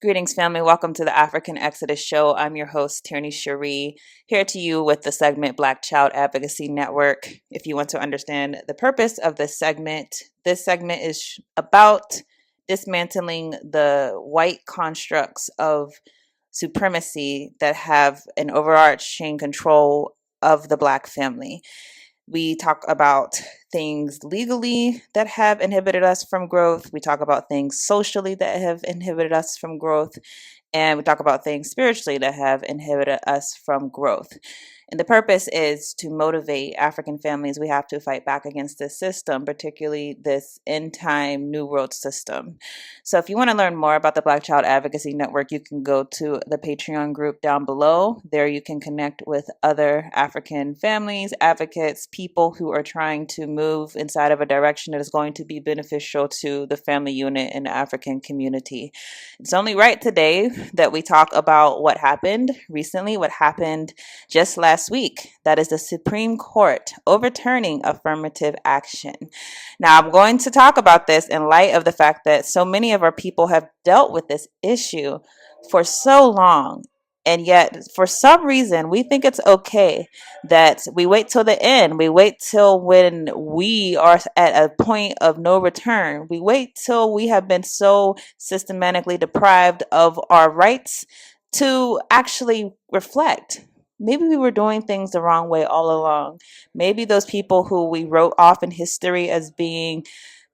Greetings, family. Welcome to the African Exodus show. I'm your host, Tierney Cherie, here to you with the segment Black Child Advocacy Network. If you want to understand the purpose of this segment is about dismantling the white constructs of supremacy that have an overarching control of the Black family. We talk about things legally that have inhibited us from growth. We talk about things socially that have inhibited us from growth. And we talk about things spiritually that have inhibited us from growth. And the purpose is to motivate African families. We have to fight back against this system, particularly this end time New World system. So if you want to learn more about the Black Child Advocacy Network, you can go to the Patreon group down below. There you can connect with other African families, advocates, people who are trying to move inside of a direction that is going to be beneficial to the family unit and the African community. It's only right today that we talk about what happened recently, what happened just last week. That is the Supreme Court overturning affirmative action. Now, I'm going to talk about this in light of the fact that so many of our people have dealt with this issue for so long. And yet, for some reason, we think it's okay that we wait till the end. We wait till when we are at a point of no return. We wait till we have been so systematically deprived of our rights to actually reflect. Maybe we were doing things the wrong way all along. Maybe those people who we wrote off in history as being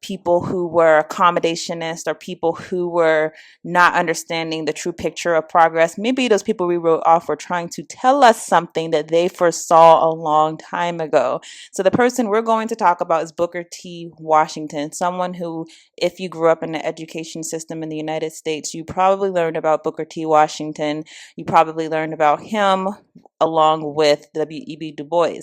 people who were accommodationist or people who were not understanding the true picture of progress. Maybe those people we wrote off were trying to tell us something that they foresaw a long time ago. So the person we're going to talk about is Booker T. Washington, someone who, if you grew up in the education system in the United States, you probably learned about Booker T. Washington. You probably learned about him along with W.E.B. Du Bois.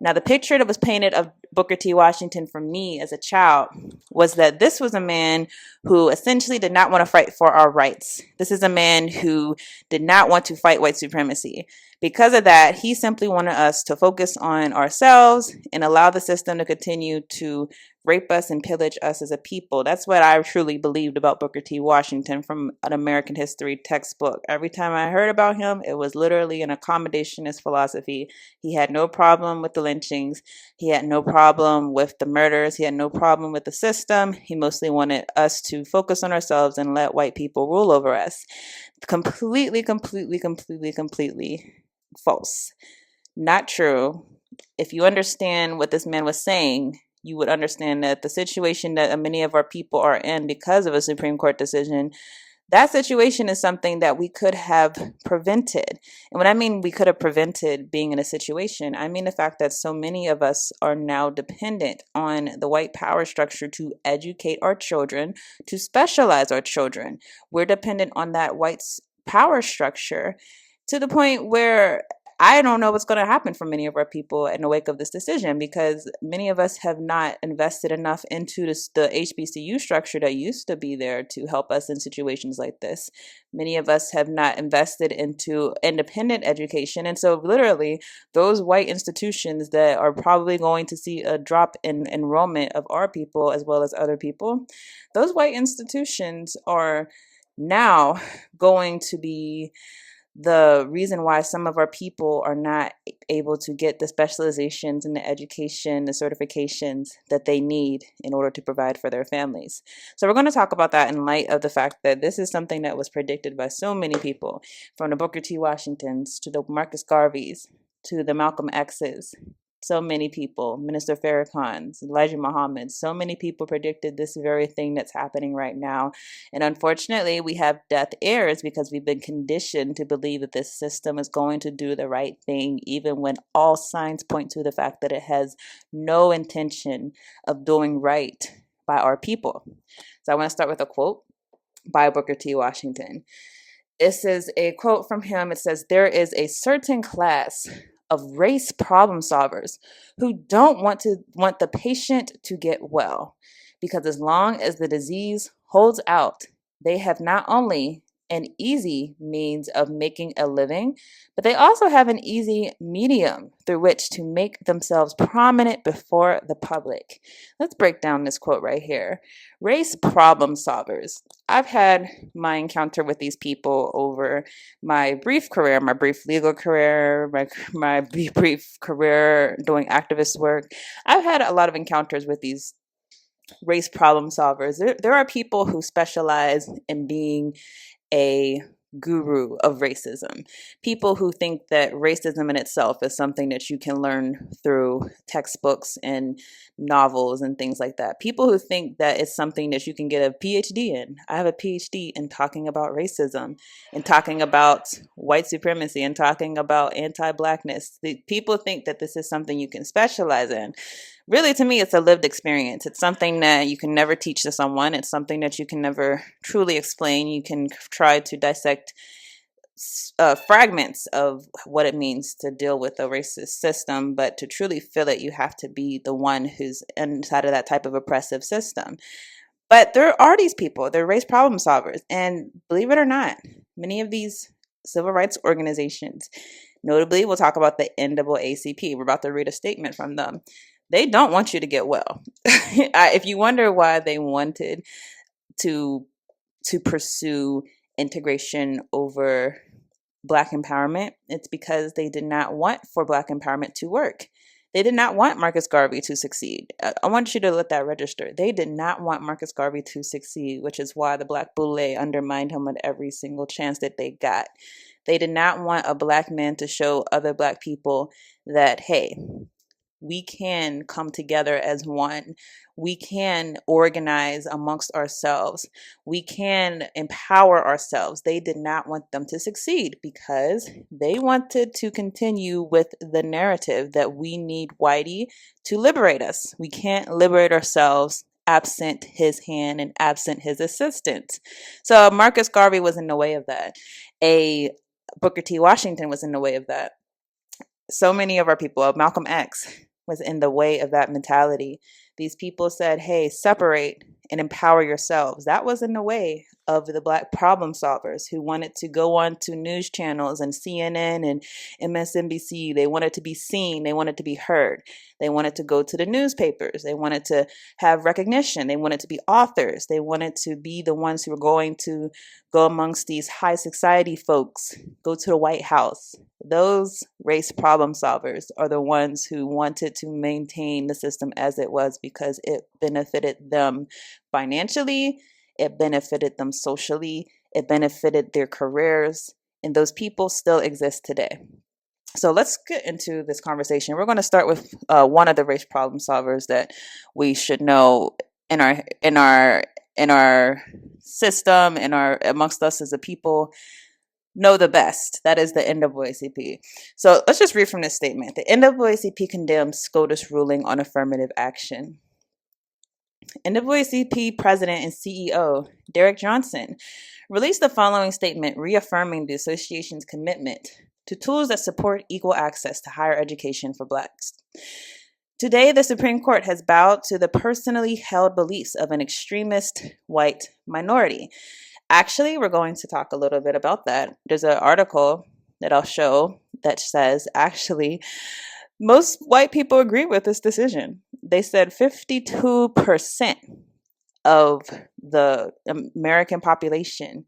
Now, the picture that was painted of Booker T. Washington for me as a child was that this was a man who essentially did not want to fight for our rights. This is a man who did not want to fight white supremacy. Because of that, he simply wanted us to focus on ourselves and allow the system to continue to rape us and pillage us as a people. That's what I truly believed about Booker T. Washington from an American history textbook. Every time I heard about him, it was literally an accommodationist philosophy. He had no problem with the lynchings. He had no problem with the murders. He had no problem with the system. He mostly wanted us to focus on ourselves and let white people rule over us. Completely false. Not true. If you understand what this man was saying, you would understand that the situation that many of our people are in because of a Supreme Court decision, that situation is something that we could have prevented. And when I mean we could have prevented being in a situation, I mean the fact that so many of us are now dependent on the white power structure to educate our children, to specialize our children. We're dependent on that white power structure to the point where I don't know what's going to happen for many of our people in the wake of this decision, because many of us have not invested enough into the HBCU structure that used to be there to help us in situations like this. Many of us have not invested into independent education. And so literally those white institutions that are probably going to see a drop in enrollment of our people as well as other people, those white institutions are now going to be the reason why some of our people are not able to get the specializations and the education, the certifications that they need in order to provide for their families. So we're going to talk about that in light of the fact that this is something that was predicted by so many people, from the Booker T. Washingtons to the Marcus Garveys to the Malcolm X's. So many people, Minister Farrakhan's, Elijah Muhammad, so many people predicted this very thing that's happening right now. And unfortunately, we have deaf ears because we've been conditioned to believe that this system is going to do the right thing, even when all signs point to the fact that it has no intention of doing right by our people. So I want to start with a quote by Booker T. Washington. This is a quote from him. It says, "There is a certain class of race problem solvers who don't want the patient to get well, because as long as the disease holds out, they have not only an easy means of making a living, but they also have an easy medium through which to make themselves prominent before the public. Let's break down this quote right here. Race problem solvers. I've had my encounter with these people over my brief career, my brief legal career, my brief career doing activist work. I've had a lot of encounters with these race problem solvers. There are people who specialize in being a guru of racism. People who think that racism in itself is something that you can learn through textbooks and novels and things like that. People who think that it's something that you can get a PhD in. I have a PhD in talking about racism and talking about white supremacy and talking about anti-Blackness. People think that this is something you can specialize in. Really, to me, it's a lived experience. It's something that you can never teach to someone. It's something that you can never truly explain. You can try to dissect fragments of what it means to deal with a racist system, but to truly feel it, you have to be the one who's inside of that type of oppressive system. But there are these people, they're race problem solvers. And believe it or not, many of these civil rights organizations, notably, we'll talk about the NAACP. We're about to read a statement from them. They don't want you to get well. If you wonder why they wanted to pursue integration over Black empowerment, it's because they did not want for Black empowerment to work. They did not want Marcus Garvey to succeed. I want you to let that register. They did not want Marcus Garvey to succeed, which is why the Black Boule undermined him at every single chance that they got. They did not want a Black man to show other Black people that, hey, we can come together as one. We can organize amongst ourselves. We can empower ourselves. They did not want them to succeed because they wanted to continue with the narrative that we need Whitey to liberate us. We can't liberate ourselves absent his hand and absent his assistance. So Marcus Garvey was in the way of that. A Booker T. Washington was in the way of that. So many of our people, Malcolm X, was in the way of that mentality. These people said, hey, separate and empower yourselves. That was in the way of the Black problem solvers who wanted to go on to news channels and CNN and MSNBC. They wanted to be seen. They wanted to be heard. They wanted to go to the newspapers. They wanted to have recognition. They wanted to be authors. They wanted to be the ones who were going to go amongst these high society folks, go to the White House. Those race problem solvers are the ones who wanted to maintain the system as it was because it benefited them financially, it benefited them socially, it benefited their careers, and those people still exist today. So let's get into this conversation. We're going to start with one of the race problem solvers that we should know in our system, amongst us as a people, know the best. That is the NAACP. So let's just read from this statement. The NAACP condemns SCOTUS ruling on affirmative action. NAACP President and CEO Derek Johnson released the following statement reaffirming the association's commitment to tools that support equal access to higher education for Blacks. Today, the Supreme Court has bowed to the personally held beliefs of an extremist white minority. Actually, we're going to talk a little bit about that. There's an article that I'll show that says, actually, most white people agree with this decision. They said 52% of the American population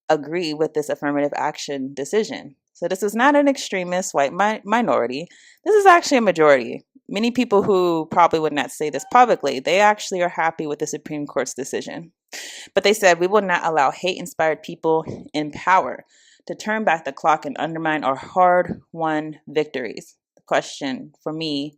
agree with this affirmative action decision. So this is not an extremist white minority. This is actually a majority. Many people who probably would not say this publicly, they actually are happy with the Supreme Court's decision. But they said, we will not allow hate-inspired people in power to turn back the clock and undermine our hard-won victories. The question from me,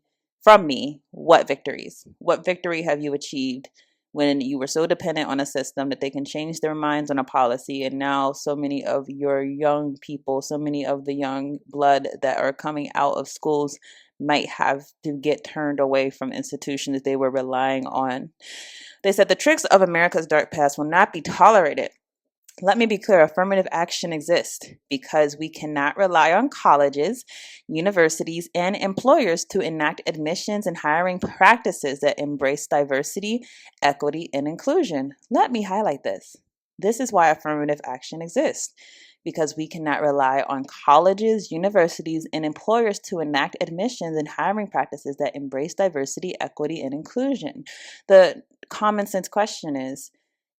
what victories? What victory have you achieved when you were so dependent on a system that they can change their minds on a policy, and now so many of your young people, so many of the young blood that are coming out of schools might have to get turned away from institutions that they were relying on. They said the tricks of America's dark past will not be tolerated. Let me be clear, affirmative action exists because we cannot rely on colleges, universities, and employers to enact admissions and hiring practices that embrace diversity, equity, and inclusion. Let me highlight this. This is why affirmative action exists, because we cannot rely on colleges, universities, and employers to enact admissions and hiring practices that embrace diversity, equity, and inclusion. The common sense question is,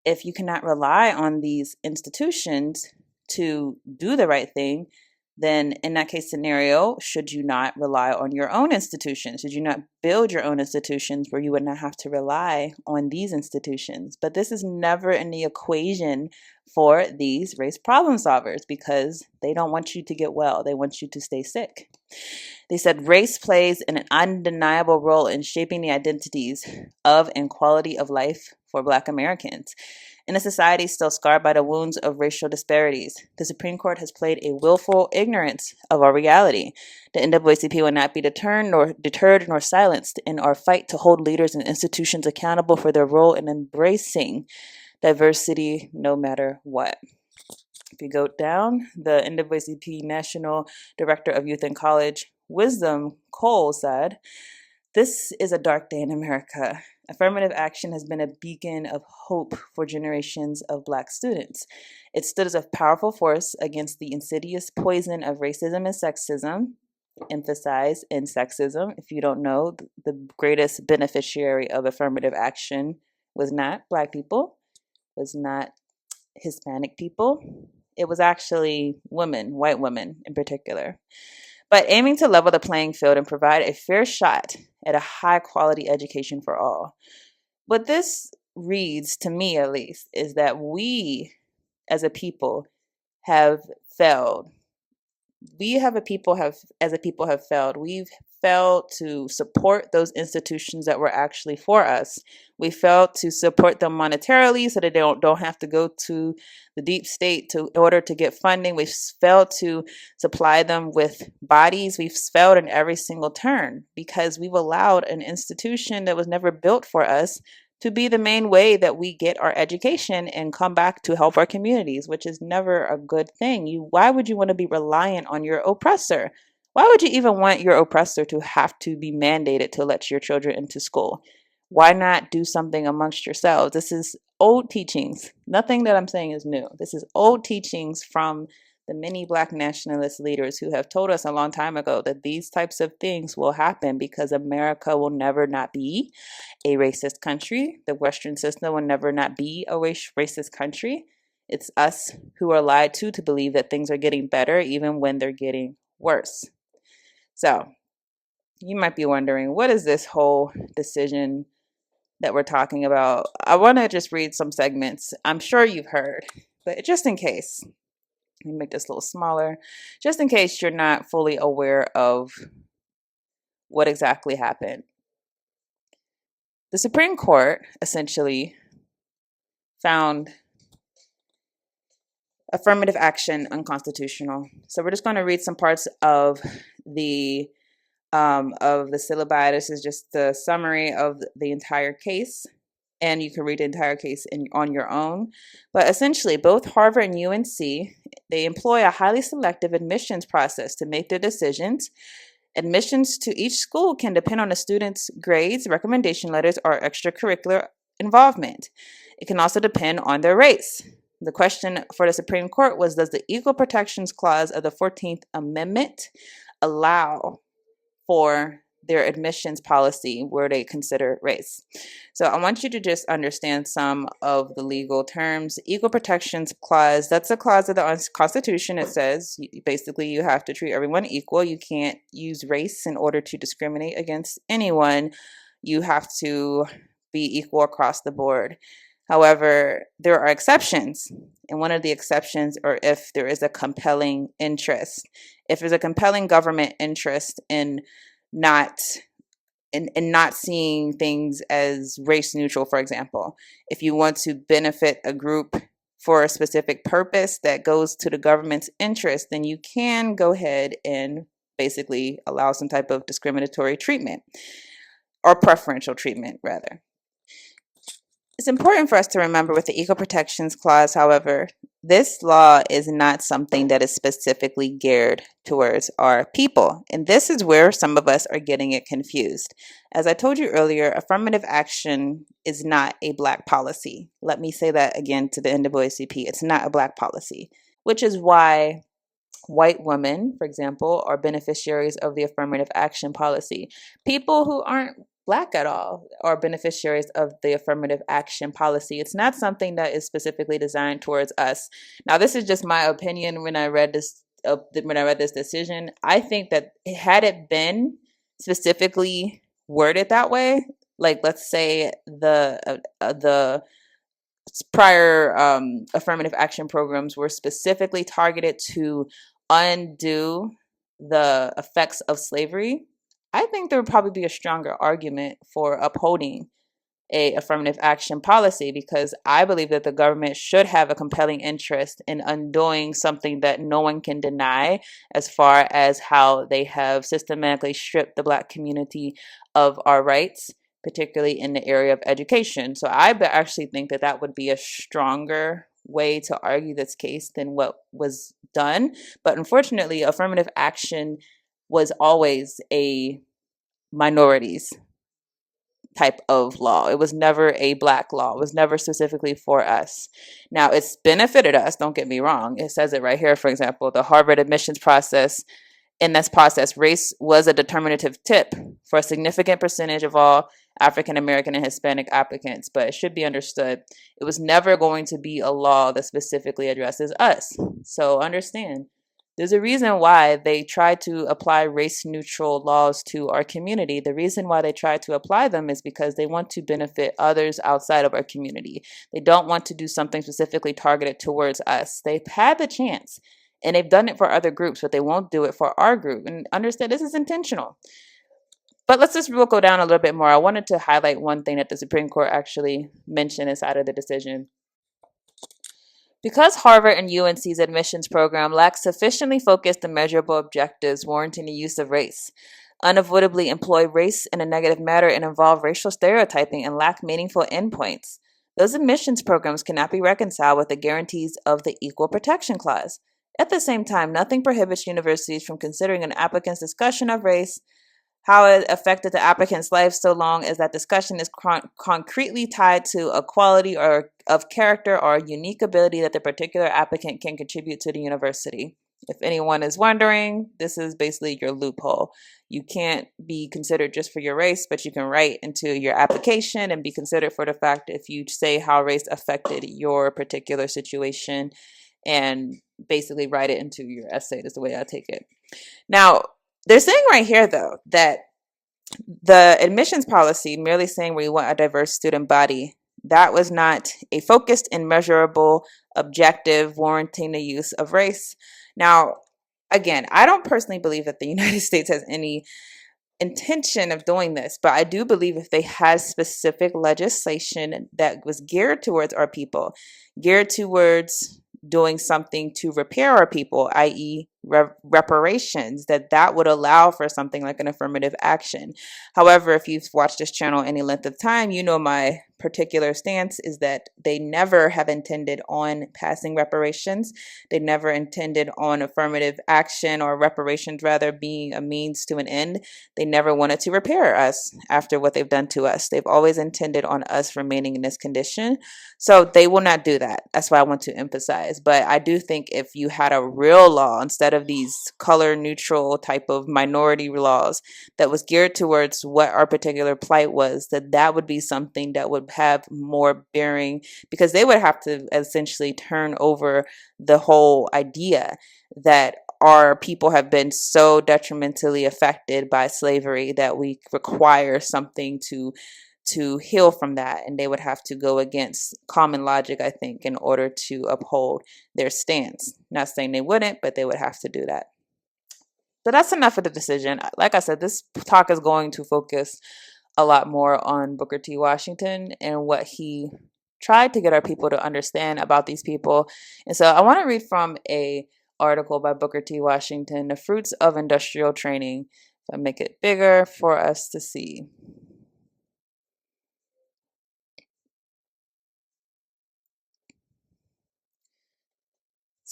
if you cannot rely on these institutions to do the right thing, then in that case scenario, should you not rely on your own institutions? Should you not build your own institutions where you would not have to rely on these institutions? But this is never in the equation for these race problem solvers, because they don't want you to get well. They want you to stay sick. They said race plays an undeniable role in shaping the identities of and quality of life for Black Americans. In a society still scarred by the wounds of racial disparities, the Supreme Court has played a willful ignorance of our reality. The NAACP will not be deterred nor silenced in our fight to hold leaders and institutions accountable for their role in embracing diversity no matter what. If you go down, the NAACP National Director of Youth and College Wisdom Cole said, "This is a dark day in America. Affirmative action has been a beacon of hope for generations of Black students. It stood as a powerful force against the insidious poison of racism and sexism." Emphasize in sexism. If you don't know, the greatest beneficiary of affirmative action was not Black people, was not Hispanic people. It was actually women, white women in particular. But aiming to level the playing field and provide a fair shot at a high quality education for all. What this reads, to me at least, is that we as a people have failed. As a people have failed. We've failed to support those institutions that were actually for us. We failed to support them monetarily so that they don't have to go to the deep state in order to get funding. We've failed to supply them with bodies. We've failed in every single turn because we've allowed an institution that was never built for us to be the main way that we get our education and come back to help our communities, which is never a good thing. Why would you want to be reliant on your oppressor? Why would you even want your oppressor to have to be mandated to let your children into school? Why not do something amongst yourselves? This is old teachings. Nothing that I'm saying is new. This is old teachings from the many Black nationalist leaders who have told us a long time ago that these types of things will happen because America will never not be a racist country. The Western system will never not be a racist country. It's us who are lied to believe that things are getting better even when they're getting worse. So you might be wondering, what is this whole decision that we're talking about? I want to just read some segments. I'm sure you've heard, but just in case, let me make this a little smaller, just in case you're not fully aware of what exactly happened. The Supreme Court essentially found affirmative action unconstitutional. So we're just going to read some parts of the syllabi. This is just the summary of the entire case, and you can read the entire case on your own. But essentially, both Harvard and UNC, they employ a highly selective admissions process to make their decisions. Admissions to each school can depend on the student's grades, recommendation letters, or extracurricular involvement. It can also depend on their race. The question for the Supreme Court was, does the Equal Protections Clause of the 14th Amendment allow for their admissions policy where they consider race? So I want you to just understand some of the legal terms. Equal Protections Clause, that's a clause of the Constitution. It says basically you have to treat everyone equal. You can't use race in order to discriminate against anyone. You have to be equal across the board. However, there are exceptions, and one of the exceptions are if there is a compelling interest. If there's a compelling government interest in not seeing things as race neutral, for example. If you want to benefit a group for a specific purpose that goes to the government's interest, then you can go ahead and basically allow some type of discriminatory treatment, or preferential treatment, rather. It's important for us to remember with the Equal Protections Clause, however, this law is not something that is specifically geared towards our people. And this is where some of us are getting it confused. As I told you earlier, affirmative action is not a Black policy. Let me say that again to the NAACP. It's not a Black policy, which is why white women, for example, are beneficiaries of the affirmative action policy. People who aren't Black at all are beneficiaries of the affirmative action policy. It's not something that is specifically designed towards us. Now, this is just my opinion. When I read this decision, I think that had it been specifically worded that way, like let's say the prior affirmative action programs were specifically targeted to undo the effects of slavery, I think there would probably be a stronger argument for upholding a affirmative action policy, because I believe that the government should have a compelling interest in undoing something that no one can deny, as far as how they have systematically stripped the Black community of our rights, particularly in the area of education. So I actually think that that would be a stronger way to argue this case than what was done. But unfortunately, affirmative action was always a minorities type of law. It was never a Black law. It was never specifically for us. Now, it's benefited us, don't get me wrong. It says it right here, for example, the Harvard admissions process. In this process, race was a determinative tip for a significant percentage of all African American and Hispanic applicants, but it should be understood it was never going to be a law that specifically addresses us. So understand, there's a reason why they try to apply race neutral laws to our community. The reason why they try to apply them is because they want to benefit others outside of our community. They don't want to do something specifically targeted towards us. They've had the chance and they've done it for other groups, but they won't do it for our group. And understand, this is intentional. But let's just go down a little bit more. I wanted to highlight one thing that the Supreme Court actually mentioned inside of the decision. Because Harvard and UNC's admissions program lacks sufficiently focused and measurable objectives warranting the use of race, unavoidably employ race in a negative manner and involve racial stereotyping and lack meaningful endpoints, those admissions programs cannot be reconciled with the guarantees of the Equal Protection Clause. At the same time, nothing prohibits universities from considering an applicant's discussion of race, how it affected the applicant's life, so long as that discussion is concretely tied to a quality or of character or a unique ability that the particular applicant can contribute to the university. If anyone is wondering, this is basically your loophole. You can't be considered just for your race, but you can write into your application and be considered for the fact if you say how race affected your particular situation, and basically write it into your essay. That's the way I take it. Now, they're saying right here, though, that the admissions policy, merely saying we want a diverse student body, that was not a focused and measurable objective warranting the use of race. Now, again, I don't personally believe that the United States has any intention of doing this, but I do believe if they had specific legislation that was geared towards our people, geared towards doing something to repair our people, i.e. reparations, that would allow for something like an affirmative action. However, if you've watched this channel any length of time, you know my particular stance is that they never have intended on passing reparations. They never intended on affirmative action or reparations rather being a means to an end. They never wanted to repair us after what they've done to us. They've always intended on us remaining in this condition. So they will not do that. That's why I want to emphasize. But I do think if you had a real law instead of these color neutral type of minority laws that was geared towards what our particular plight was, that would be something that would have more bearing, because they would have to essentially turn over the whole idea that our people have been so detrimentally affected by slavery that we require something to heal from that. And they would have to go against common logic, I think, in order to uphold their stance. Not saying they wouldn't, but they would have to do that. So that's enough of the decision. Like I said, this talk is going to focus a lot more on Booker T. Washington and what he tried to get our people to understand about these people. And so I want to read from a article by Booker T. Washington, The Fruits of Industrial Training. If I make it bigger for us to see.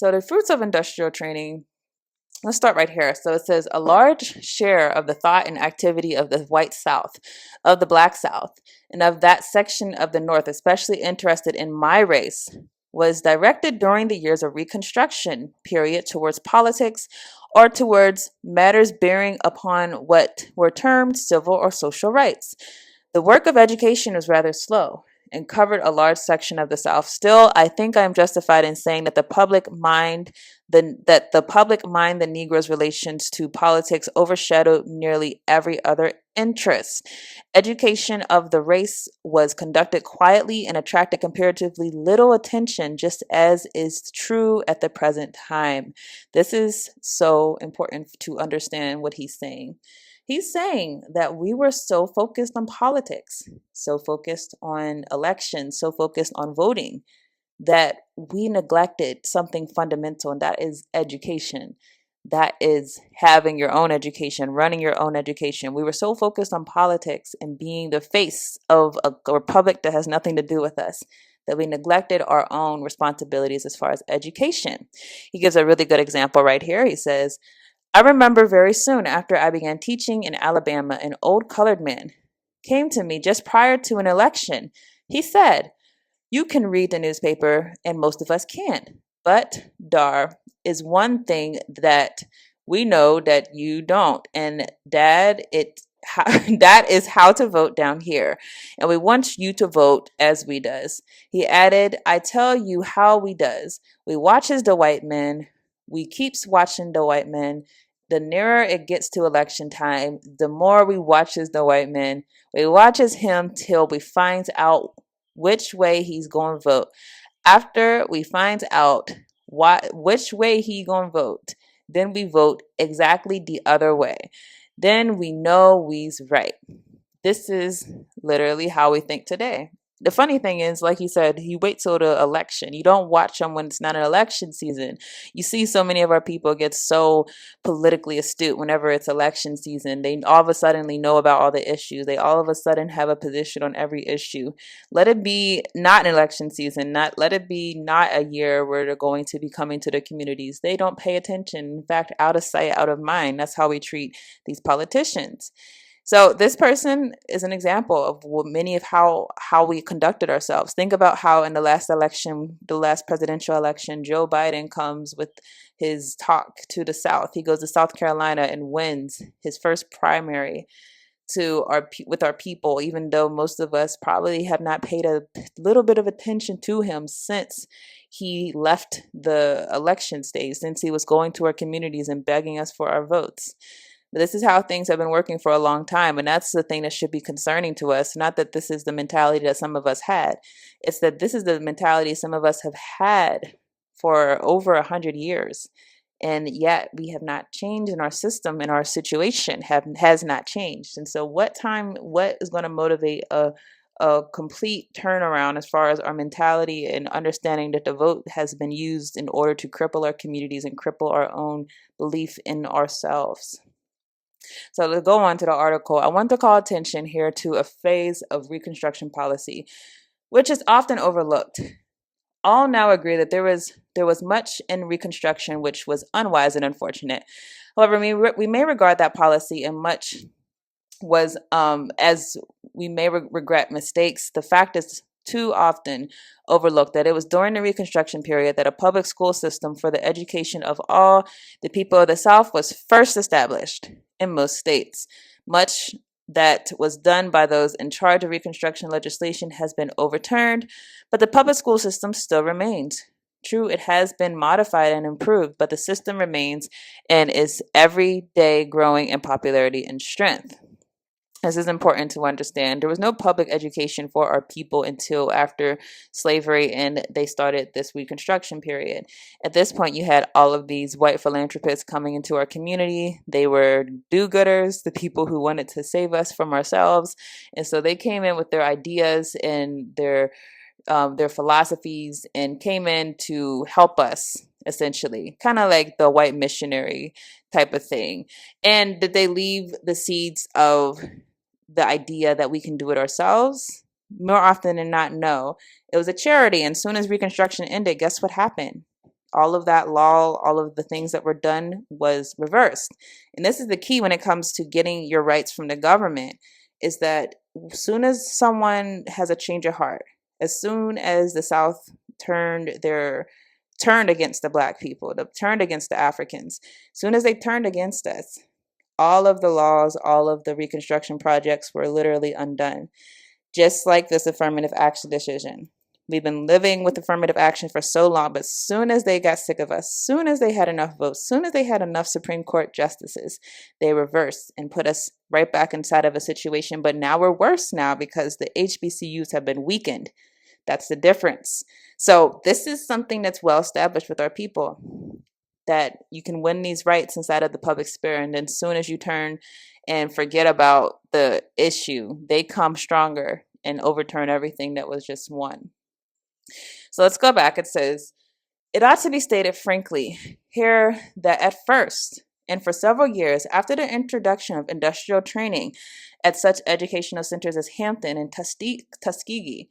So the fruits of industrial training, let's start right here. So it says a large share of the thought and activity of the white South, of the Black South, and of that section of the North, especially interested in my race, was directed during the years of Reconstruction period towards politics or towards matters bearing upon what were termed civil or social rights. The work of education was rather slow and covered a large section of the South. Still, I think I am justified in saying that the public mind the Negro's relations to politics overshadowed nearly every other interest. Education of the race was conducted quietly and attracted comparatively little attention, just as is true at the present time. This is so important to understand what he's saying. He's saying that we were so focused on politics, so focused on elections, so focused on voting, that we neglected something fundamental, and that is education. That is having your own education, running your own education. We were so focused on politics and being the face of a republic that has nothing to do with us that we neglected our own responsibilities as far as education. He gives a really good example right here. He says, I remember very soon after I began teaching in Alabama, an old colored man came to me just prior to an election. He said, you can read the newspaper, and most of us can't. But Dar is one thing that we know that you don't. And Dad, that is how to vote down here. And we want you to vote as we does. He added, I tell you how we does. We watches the white men. We keeps watching the white men. The nearer it gets to election time, the more we watches the white man. We watches him till we finds out which way he's going to vote. After we find out which way he going to vote, then we vote exactly the other way. Then we know we's right. This is literally how we think today. The funny thing is, like he said, you wait till the election. You don't watch them when it's not an election season. You see so many of our people get so politically astute whenever it's election season. They all of a sudden know about all the issues. They all of a sudden have a position on every issue. Let it be not an election season. Let it be not a year where they're going to be coming to the communities. They don't pay attention. In fact, out of sight, out of mind. That's how we treat these politicians. So this person is an example of many of how we conducted ourselves. Think about how in the last election, the last presidential election, Joe Biden comes with his talk to the South. He goes to South Carolina and wins his first primary with our people, even though most of us probably have not paid a little bit of attention to him since he left the election stage, since he was going to our communities and begging us for our votes. But this is how things have been working for a long time. And that's the thing that should be concerning to us. Not that this is the mentality that some of us had. It's that this is the mentality some of us have had for over 100 years. And yet we have not changed in our system, and our situation has not changed. And so what is going to motivate a complete turnaround as far as our mentality and understanding that the vote has been used in order to cripple our communities and cripple our own belief in ourselves? So to go on to the article, I want to call attention here to a phase of Reconstruction policy, which is often overlooked. All now agree that there was much in Reconstruction which was unwise and unfortunate. However, we may regard that policy, and much was as we may regret mistakes. The fact is too often overlooked that it was during the Reconstruction period that a public school system for the education of all the people of the South was first established in most states. Much that was done by those in charge of Reconstruction legislation has been overturned, but the public school system still remains. True, it has been modified and improved, but the system remains and is every day growing in popularity and strength. This is important to understand. There was no public education for our people until after slavery, and they started this Reconstruction period. At this point, you had all of these white philanthropists coming into our community. They were do-gooders, the people who wanted to save us from ourselves. And so they came in with their ideas and their philosophies and came in to help us, essentially, kind of like the white missionary type of thing. And did they leave the seeds of the idea that we can do it ourselves? More often than not, no. It was a charity, and as soon as Reconstruction ended, guess what happened? All of that law, all of the things that were done was reversed. And this is the key when it comes to getting your rights from the government, is that as soon as someone has a change of heart, as soon as the South turned against the Black people, turned against the Africans, as soon as they turned against us, all of the laws, all of the Reconstruction projects were literally undone. Just like this affirmative action decision. We've been living with affirmative action for so long, but as soon as they got sick of us, soon as they had enough votes, soon as they had enough Supreme Court justices, they reversed and put us right back inside of a situation. But now we're worse now because the HBCUs have been weakened. That's the difference. So this is something that's well established with our people, that you can win these rights inside of the public sphere. And then as soon as you turn and forget about the issue, they come stronger and overturn everything that was just won. So let's go back. It says, it ought to be stated frankly here that at first, and for several years after the introduction of industrial training at such educational centers as Hampton and Tuskegee,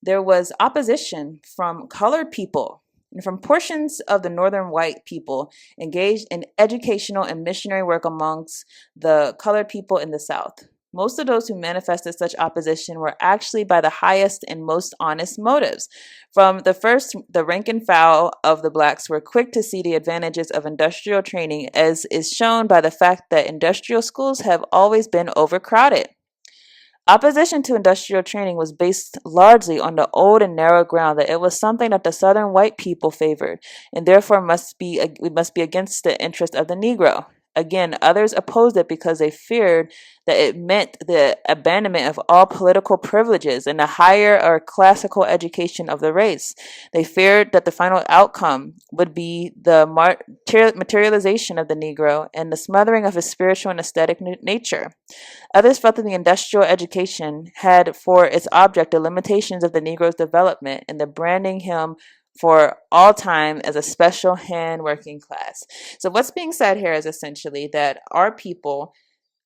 there was opposition from colored people and from portions of the northern white people engaged in educational and missionary work amongst the colored people in the South. Most of those who manifested such opposition were actually by the highest and most honest motives. From the first, the rank and file of the Blacks were quick to see the advantages of industrial training, as is shown by the fact that industrial schools have always been overcrowded. Opposition to industrial training was based largely on the old and narrow ground that it was something that the Southern white people favored, and therefore we must be against the interest of the Negro. Again, others opposed it because they feared that it meant the abandonment of all political privileges and the higher or classical education of the race. They feared that the final outcome would be the materialization of the Negro and the smothering of his spiritual and aesthetic nature. Others felt that the industrial education had for its object the limitations of the Negro's development and the branding him for all time as a special hand working class. So what's being said here is essentially that our people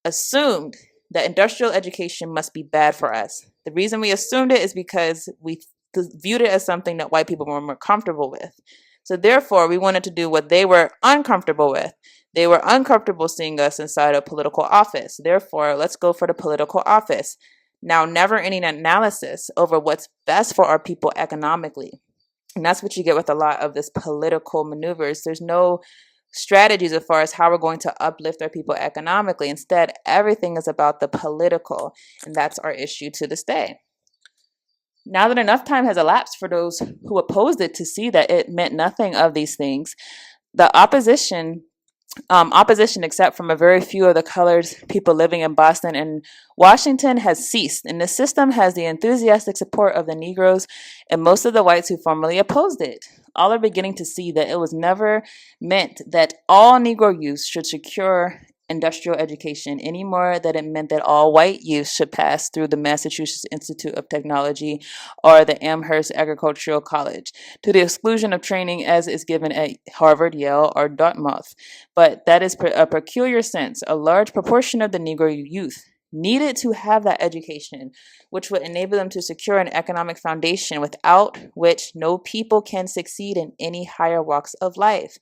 assumed that industrial education must be bad for us. The reason we assumed it is because we viewed it as something that white people were more comfortable with. So therefore, we wanted to do what they were uncomfortable with. They were uncomfortable seeing us inside a political office. Therefore, let's go for the political office. Now, never any analysis over what's best for our people economically. And that's what you get with a lot of this political maneuvers. There's no strategies as far as how we're going to uplift our people economically. Instead, everything is about the political, and that's our issue to this day. Now that enough time has elapsed for those who opposed it to see that it meant nothing of these things, the opposition, except from a very few of the colored people living in Boston and Washington, has ceased, and the system has the enthusiastic support of the Negroes and most of the whites who formerly opposed it. All are beginning to see that it was never meant that all Negro youth should secure industrial education any more than it meant that all white youth should pass through the Massachusetts Institute of Technology or the Amherst Agricultural College, to the exclusion of training as is given at Harvard, Yale, or Dartmouth. But that is a peculiar sense. A large proportion of the Negro youth needed to have that education, which would enable them to secure an economic foundation without which no people can succeed in any higher walks of life.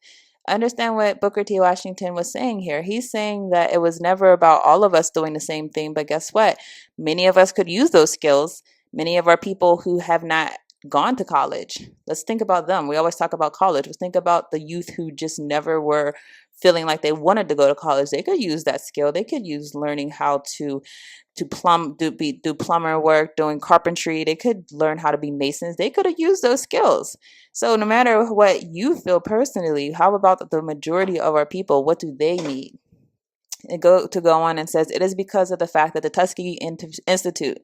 Understand what Booker T. Washington was saying here. He's saying that it was never about all of us doing the same thing, but guess what? Many of us could use those skills. Many of our people who have not gone to college, let's think about them. We always talk about college. Let's think about the youth who just never were feeling like they wanted to go to college. They could use that skill. They could use learning how to do plumber work, doing carpentry. They could learn how to be masons. They could have used those skills. So no matter what you feel personally, how about the majority of our people? What do they need? Go on and says, it is because of the fact that the Tuskegee Institute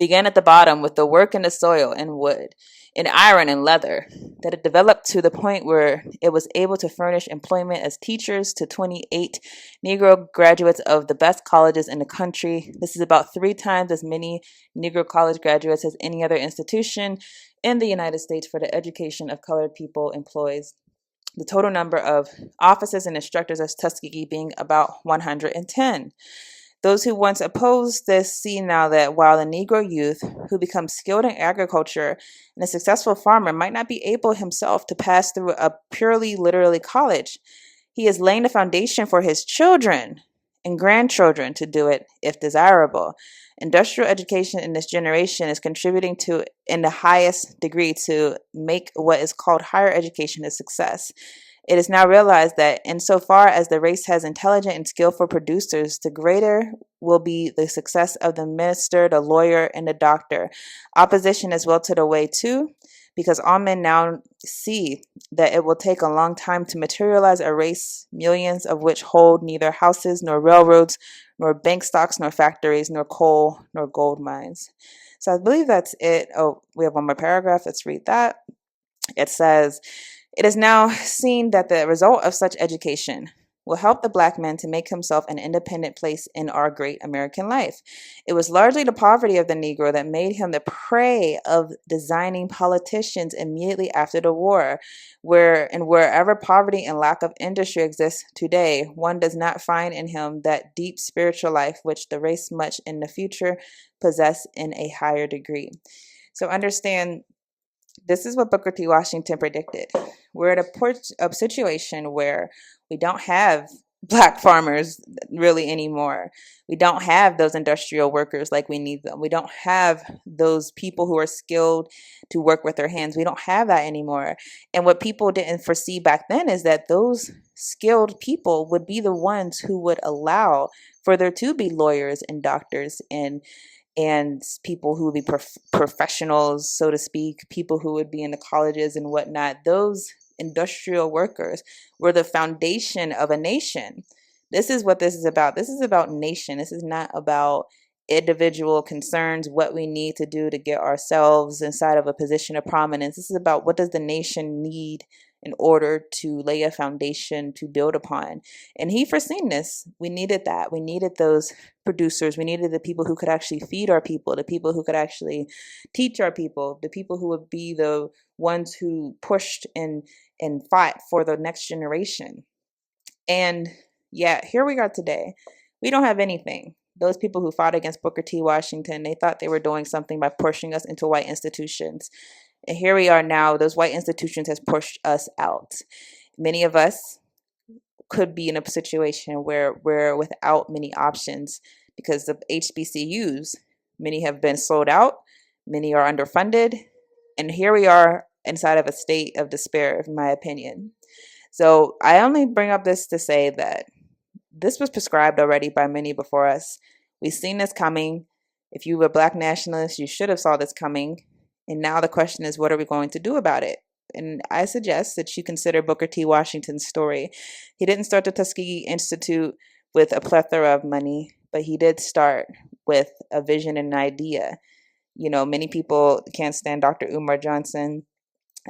began at the bottom with the work in the soil and wood, in iron and leather, that it developed to the point where it was able to furnish employment as teachers to 28 Negro graduates of the best colleges in the country. This is about 3 times as many Negro college graduates as any other institution in the United States for the education of colored people employs. The total number of officers and instructors at Tuskegee being about 110. Those who once opposed this see now that while the Negro youth who becomes skilled in agriculture and a successful farmer might not be able himself to pass through a purely literary college, he is laying the foundation for his children and grandchildren to do it if desirable. Industrial education in this generation is contributing to, in the highest degree, to make what is called higher education a success. It is now realized that insofar as the race has intelligent and skillful producers, the greater will be the success of the minister, the lawyer, and the doctor. Opposition is wilted away too, because all men now see that it will take a long time to materialize a race, millions of which hold neither houses nor railroads, nor bank stocks, nor factories, nor coal, nor gold mines. So I believe that's it. Oh, we have one more paragraph. Let's read that. It says, it is now seen that the result of such education will help the Black man to make himself an independent place in our great American life. It was largely the poverty of the Negro that made him the prey of designing politicians immediately after the war, wherever poverty and lack of industry exists today, one does not find in him that deep spiritual life which the race much in the future possess in a higher degree. So understand, this is what Booker T. Washington predicted. We're at a situation where we don't have Black farmers really anymore. We don't have those industrial workers like we need them. We don't have those people who are skilled to work with their hands. We don't have that anymore. And what people didn't foresee back then is that those skilled people would be the ones who would allow for there to be lawyers and doctors and people who would be professionals, so to speak, people who would be in the colleges and whatnot. Those industrial workers were the foundation of a nation. This is what this is about. This is about nation. This is not about individual concerns, what we need to do to get ourselves inside of a position of prominence. This is about what does the nation need in order to lay a foundation to build upon. And he foreseen this. We needed that. We needed those producers. We needed the people who could actually feed our people, the people who could actually teach our people, the people who would be the ones who pushed and fought for the next generation. And yeah, here we are today. We don't have anything. Those people who fought against Booker T. Washington, they thought they were doing something by pushing us into white institutions. And here we are now. Those white institutions has pushed us out. Many of us could be in a situation where we're without many options because the HBCUs, many have been sold out, many are underfunded, and here we are inside of a state of despair, in my opinion. So I only bring up this to say that this was prescribed already by many before us. We've seen this coming. If you were a Black nationalist, you should have saw this coming. And now the question is, what are we going to do about it? And I suggest that you consider Booker T. Washington's story. He didn't start the Tuskegee Institute with a plethora of money, but he did start with a vision and an idea. You know, many people can't stand Dr. Umar Johnson.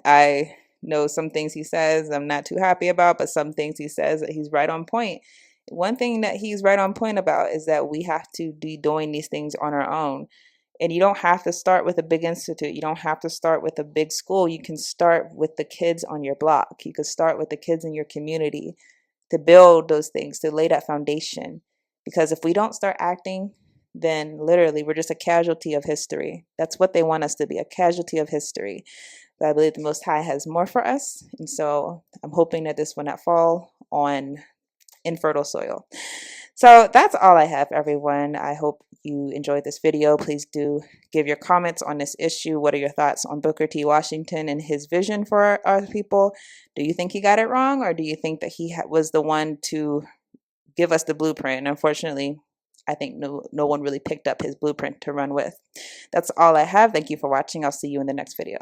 I know some things he says I'm not too happy about, but some things he says that he's right on point. One thing that he's right on point about is that we have to be doing these things on our own. And you don't have to start with a big institute. You don't have to start with a big school. You can start with the kids on your block. You can start with the kids in your community to build those things, to lay that foundation. Because if we don't start acting, then literally we're just a casualty of history. That's what they want us to be, a casualty of history. But I believe the Most High has more for us. And so I'm hoping that this will not fall on infertile soil. So that's all I have, everyone. I hope you enjoyed this video. Please do give your comments on this issue. What are your thoughts on Booker T. Washington and his vision for our people? Do you think he got it wrong, or do you think that he was the one to give us the blueprint? And unfortunately, I think no one really picked up his blueprint to run with. That's all I have. Thank you for watching. I'll see you in the next video.